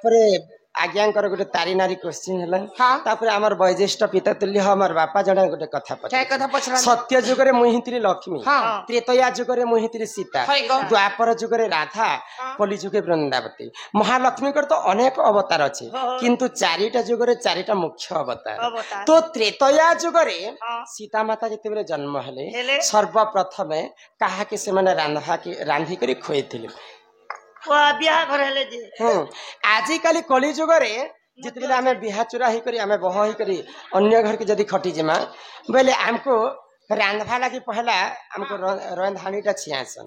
ପରେ ଆଜ୍ଞାଙ୍କର ଗୋଟେ ତାରି ନାରୀ କ୍ୱେଶ୍ଚିନ୍ ହେଲା ତାପରେ ଆମର ବୈଜ୍ୟେଷ୍ଠ ପିତା ତୁଲ୍ୟ ଆମର ବାପା ଜଣେ ଗୋଟେ କଥା ପଚାରିଲେ ସତ୍ୟ ଯୁଗରେ ମୁଇଁ ଥିଲି ଲକ୍ଷ୍ମୀ ତ୍ରେତୟା ଯୁଗରେ ମୁଇଁ ଥିଲି ସୀତା ଦ୍ୱାପର ଯୁଗରେ ରାଧା କଲି ଯୁଗେ ବୃନ୍ଦାବତୀ ମହାଲକ୍ଷ୍ମୀଙ୍କର ତ ଅନେକ ଅବତାର ଅଛି କିନ୍ତୁ ଚାରିଟା ଯୁଗରେ ଚାରିଟା ମୁଖ୍ୟ ଅବତାର ତ ତ୍ରେତୟା ଯୁଗରେ ସୀତା ମାତା ଯେତେବେଳେ ଜନ୍ମ ହେଲେ ସର୍ବପ୍ରଥମେ କାହାକି ସେମାନେ ରାନ୍ଧିକରି ଖୁଆଇଥିଲେ आजिकाली कली जुगरे जितबेले आमे बिहा चुरा ही करी आमे बह ही करी अन्य घर के जदी खटी जिमा बेले हमको रांधवा लगी पहला हमको रंधाणीटा छियासन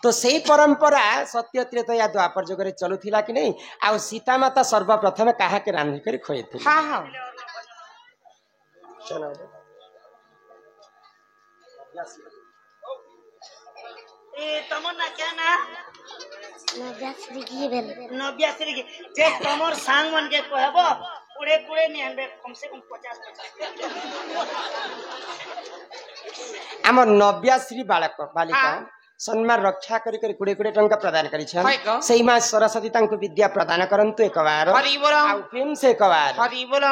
तो सही परंपरा सत्य त्रेतया द्वापर जुगरे चलुथिला कि नहीं आ सीता माता सर्वप्रथम काहा के रांधि करी खोइथि हां हां चलो ए तमन्ना क्या ना नव्याश्री की जे तमर सांग मन के कहबो कुड़े कुड़े नहीं हनबे कम से कम 50 हमर नव्याश्री बालिका सम्मान रक्षा करी करी कुड़े कुड़े टंका प्रदान करी छन सही मां सरस्वती तांको विद्या प्रदान करंतु एक बार हरि बोल आ प्रेम से एक बार हरि बोल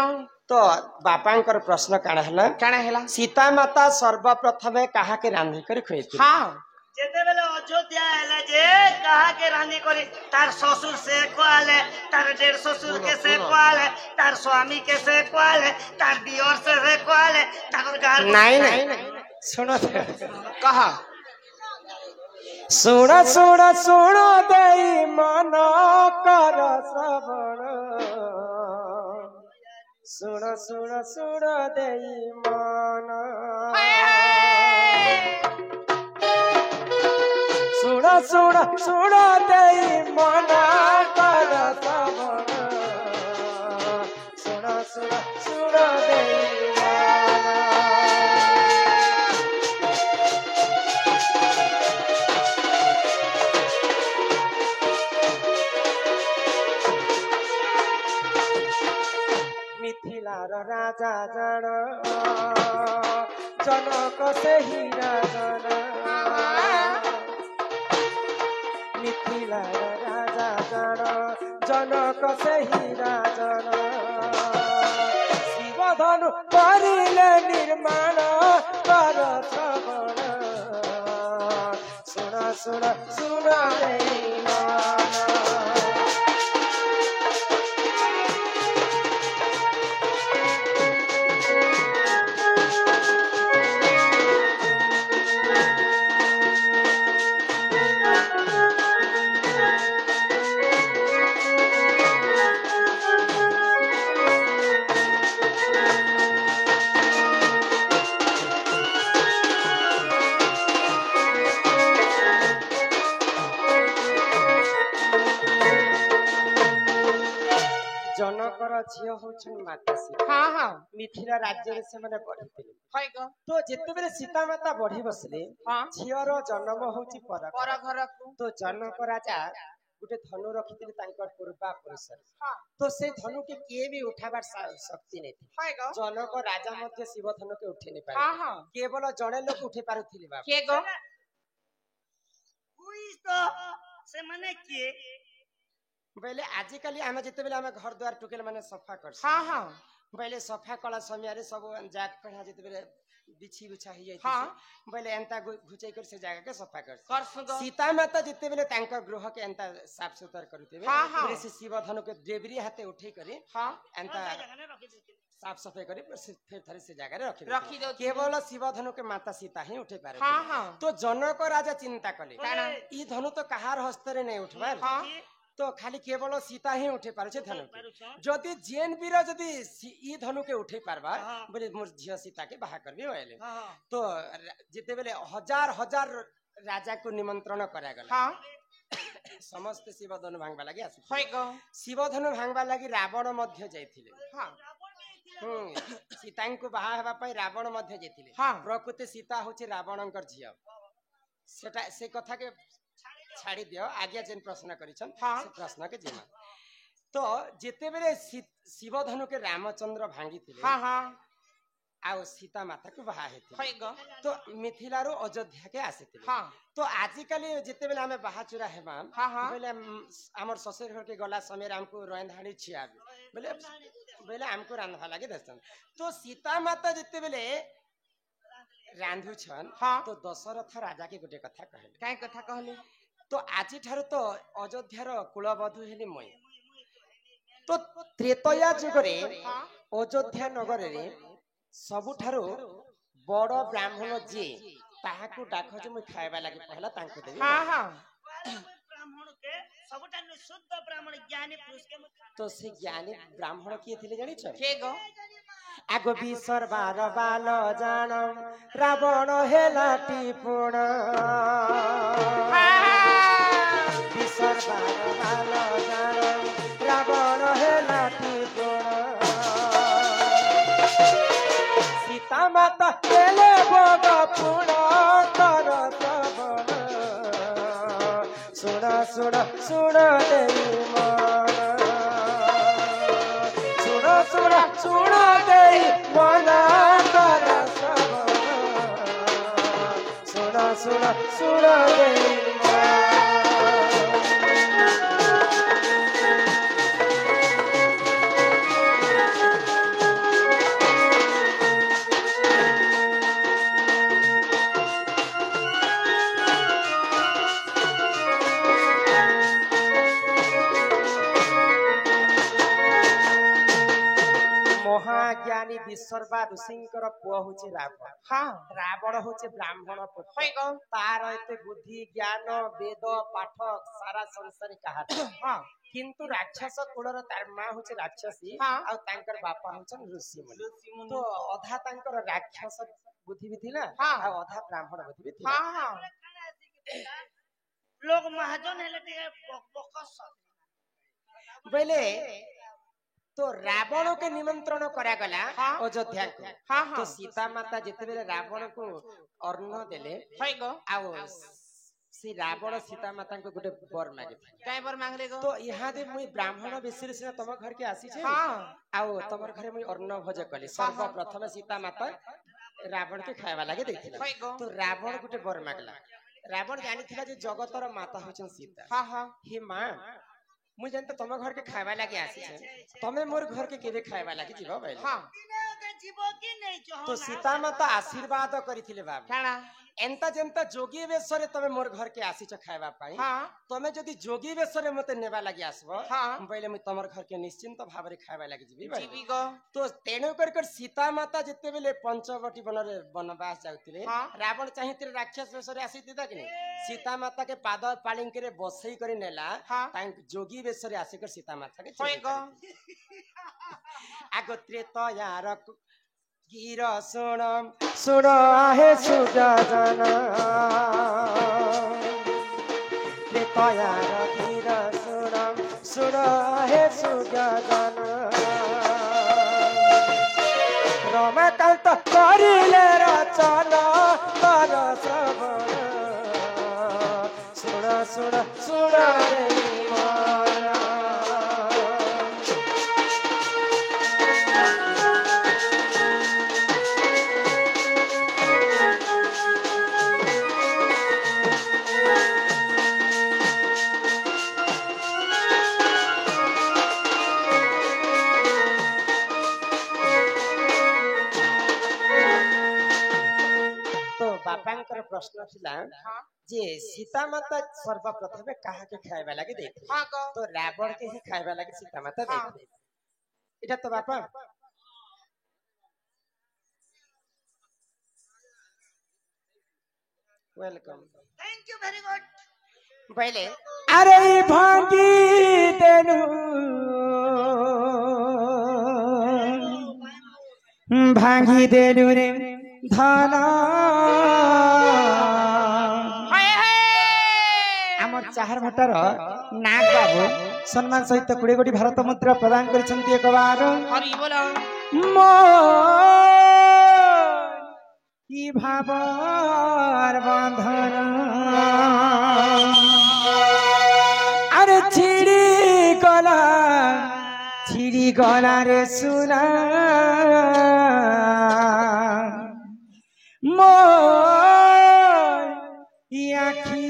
तो बापांकर प्रश्न काना हला सीता माता सर्वप्रथम काहा के रांधि करी खोइथि हां जेते बेले अयोध्या आले जे कहा के रानी करी तार ससुर से कोआले तार डेढ़ ससुर के से कोआले तार स्वामी के से कोआले तार दियोर से कोआले तार घर नहीं सुनो कहा सुनो सुनो सुनो देई मन कर श्रवण सुनो सुनो सुनो देई मन सुनो सुनो सुनो देई मन कर श्रवण सुनो सुनो सुनो देई मिथिलार राजा जन जनक से ही राजन मिथिलार राजा जन जनक से ही राजन शिवधनु करिले निर्माण कर श्रवण सुन सुन सुन रे जनकर झियो होछन माता सीता हां हां मिथिला राज्य रे से माने बढ़िथिले हाय गो तो जेतेबेले सीता माता बढ़ी बसले झियर जन्म होची पर घर तो जनक राजा गुटे धनु रखिथिले तांकर पूर्वा पुरुष तो से धनु के के भी उठाबार शक्ति नै थी हाय गो जनक राजा मध्य शिव धनु के उठे नै पाए हां हां केवल जणे लोक उठे पारुथिले बाप के गो हुई तो से माने के बेले आजिकाली आमे जेतेबेले आमे घर द्वार टुकेल माने सफा कर हां हां बेले सफा कला समय रे सब जाक पढ़ा जेतेबेले बिछी बिछा ही जाई हां बेले एंता घुचै कर से जगह के सफा कर सीता माता जेतेबेले तांका गृह के एंता साफ सुथरा करतेबे बेले से शिव धनु के देवरी हाथे उठै करी हां एंता साफ सफाई करी फिर थरे से जगह रे रखी दो केवल शिव धनु के माता सीता ही उठे पारे हां हां तो जनक राजा चिंता कले ई धनु तो कहार हस्त रे नै उठबार हां तो खाली केवल सीता ही उठे पारे धनु जदि जेन बीर जदि ई धनु के उठे पारबा बोले मोर झियो सीता के बाहा करबे होइले तो जेते बेले हजार हजार राजा को निमंत्रण करा गला हां समस्त शिव धनु भांगबा लागि आसी होय गो शिव धनु भांगबा लागि रावण मध्य जाइथिले हां सीता को बाहा हेबा पई रावण मध्य जाइथिले हां प्रकृति सीता होची रावणकर झियो सेटा से कथा के छाड़ी दियो आगे जेन प्रश्न करिछन से प्रश्न के जिमा तो जेते बेले शिव धनु के रामचंद्र भांगी थिले हां हां आउ सीता माता को बाहा हेति होय गो तो मिथिला रो अयोध्या के आसीथिले हां तो आजिकली जिते बेले हमें बाहा चुरा हेबा हाँ। बेले हमर ससुर घर के गला समय हमको रंधाणी छिया बेले बेले हमको रांधवा लागे दसन तो सीता माता जिते बेले रांधु छन हाँ। तो दशरथ राजा के गोटे कथा कहले काय कथा कहले तो आज ठारू तो अयोध्या रो कुलबधु हेली मई तो त्रेतया जुग रे अयोध्या नगर रे सबुठारू बड़ ब्राह्मण जी ताहाकू डाक जे मुई खाइबा लागि पहला तांको देबी हां हां ब्राह्मण के सबटा शुद्ध ब्राह्मण ज्ञानी पुरुष के तो से ज्ञानी ब्राह्मण किए थिले जानि छ के गो आगो बिसर बार बाल जान रावण हेला टिपुण बिसर बार बाल जान रावण हेला टिपुण सीता माता केले भोग पुण कर श्रवण सुण सुण सुण देई मन सुण सुण सुण देई मन कर श्रवण सुण सुण सुण देई महाज्ञानी विश्वरवा ऋषिंकर पुआ होचे रावण हां रावण होचे ब्राह्मण पुत्र होय गो तार एते बुद्धि ज्ञान वेद पाठ सारा संसारी कहा हां किंतु राक्षस कुलर तार मां होचे राक्षसी हाँ। आ तांकर बापा होचन ऋषि मुनि तो अधा तांकर राक्षस बुद्धि भी थिला हाँ। आ अधा ब्राह्मण बुद्धि भी थिला हां हां लोग महाजन हेले टिके बकस पहले तो रावण के निमंत्रण करा गला हाँ। अयोध्या को हाँ, हाँ। तो सीता माता जिते बेले रावण को अन्न देले होय गो आओ से रावण सीता माता को गोटे बर मागे काय बर मांगले गो तो यहाँ दे मुई ब्राह्मण बेसी से तुम घर के आसी छे हां आओ तमर घरे मुई अन्न भोज कली सर्वप्रथम सीता माता रावण के खाइबा लागे देथिला होय गो तो रावण गोटे बर मागला रावण जानि थिला जे जगतर माता होचन सीता हां हां हे मां मुई जानते तुम घर के खाइबा लागे आसी छे तमे मोर घर के केबे खाइबा लागे जीवा बैल हां जीवो की नहीं जो तो सीता माता आशीर्वाद करिथिले बाबा काणा एंता जेंता जोगी बेसरे तमे मोर घर के आसी छ खाइबा पाई हां तमे जदी जोगी बेसरे मते नेबा लागि आसबो हाँ। पहिले मुई तमर घर के निश्चिंत भाबरे खाइबा लागि जीबी भाई जीवी गो तो तेणु कर सीता माता जिते बेले पंचवटी बनरे वनवास जाउतिले हाँ। रावण चाहितिर राक्षस बेसरे आसी दिदा कि सीता माता के पाद पालिंग करे बसई करे नेला हाँ। तांक जोगी बेसरे आसी कर सीता माता के होय गो आगो त्रेतयार गिर सुण सुण आहे सुजान त्रेतयार गिर सुण सुण आहे सुजान रमाकांत करिले रचना कर श्रवण सुण सुण सुण रे मन बापांकर प्रश्न थिला जे सीता माता सर्वप्रथम कहा के खाइबा लागि देथि हां गो तो रावण के ही खाइबा लागि सीता माता देथि इटा तो बापा welcome thank you very good पहले अरे भांगी देनु भांगी देनु रे धाना आमर चाहर भट्टार नाग बाबू सम्मान सहित 20 कोटी भारत मुद्रा प्रदान करिसंती एक बार हरि बोलो की भावर बंधन अरे छिड़ी गला छिड़ी गला रे सुना मोर आखी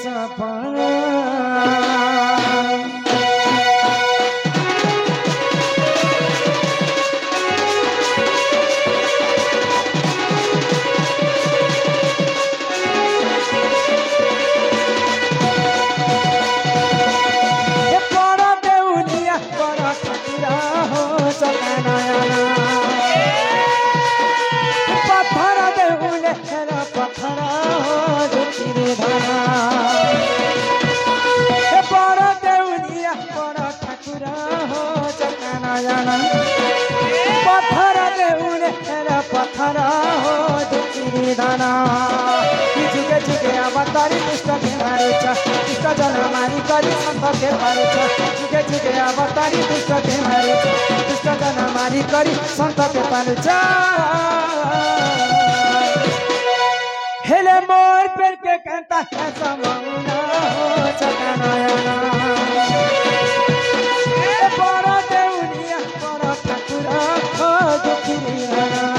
सपना पत्थरा हो दुखी दाना जुगे जुगे अवतारी दुष्ट के मारुच दुष्ट जन मारी करी संत के मारुच जुगे जुगे अवतारी दुष्ट के मारुच दुष्ट जन मारी करी संत के मारुच हेले मोर पेड़ के कहता है समौना हो चकनायना बड़ा देउनिया बड़ा ठाकुरा हो दुखी दाना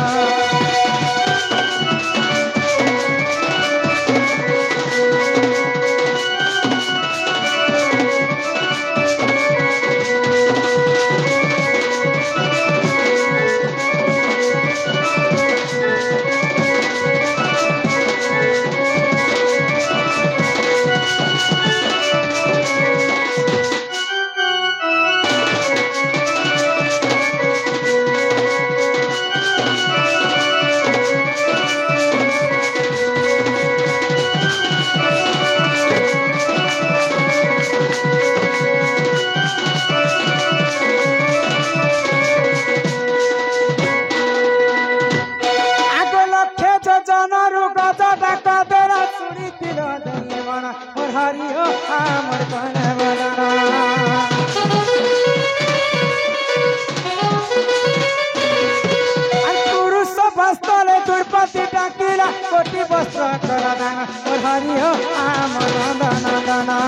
कोटि वस्त्र कर दान और हरि हो आम नंदन दाना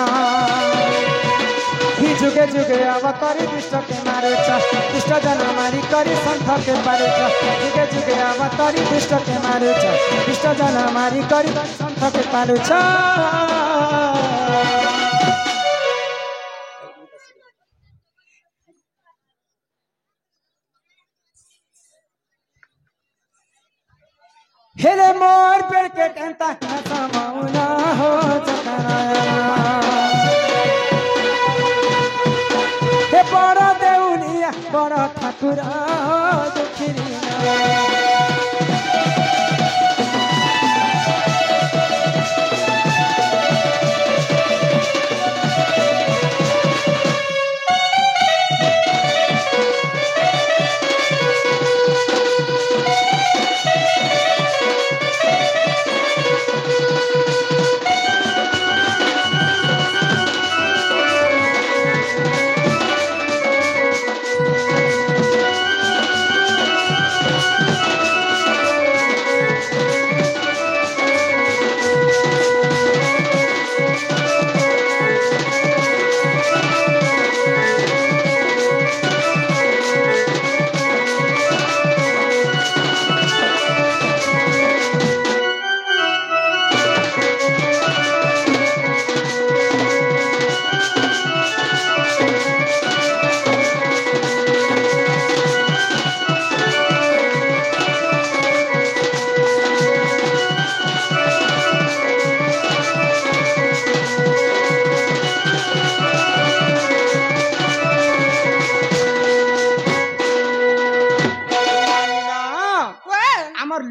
ही जुगे जुगे अवतारी दुष्ट के मारुच दुष्ट जन मारी करी संत के पारुच जुगे जुगे अवतारी दुष्ट के मारुच दुष्ट जन मारी करी संत के पारुच हेले मोर पेड़ के कहता है समौना हो चकनायना हे बड़ा देउनिया बड़ा ठाकुरा हो दुखी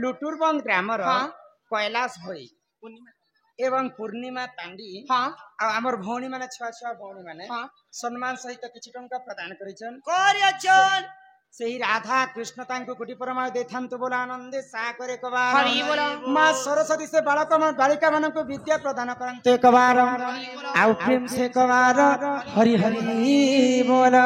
लुटुरबंद ग्रामर कैलाश भई एवं पूर्णिमा तांडी आमर भौणी माने छुआ छुआ भौणी माने सम्मान सहित किछि टंका प्रदान करिछन करियछन सेही राधा कृष्ण तांको कोटि परमाय देथांतु बोला आनंदे सा करे कबार हरि बोला मां सरस्वती से बालक मन बालिका मन को विद्या प्रदान करंते कबार आउ प्रेम से कबार हरि हरि बोला।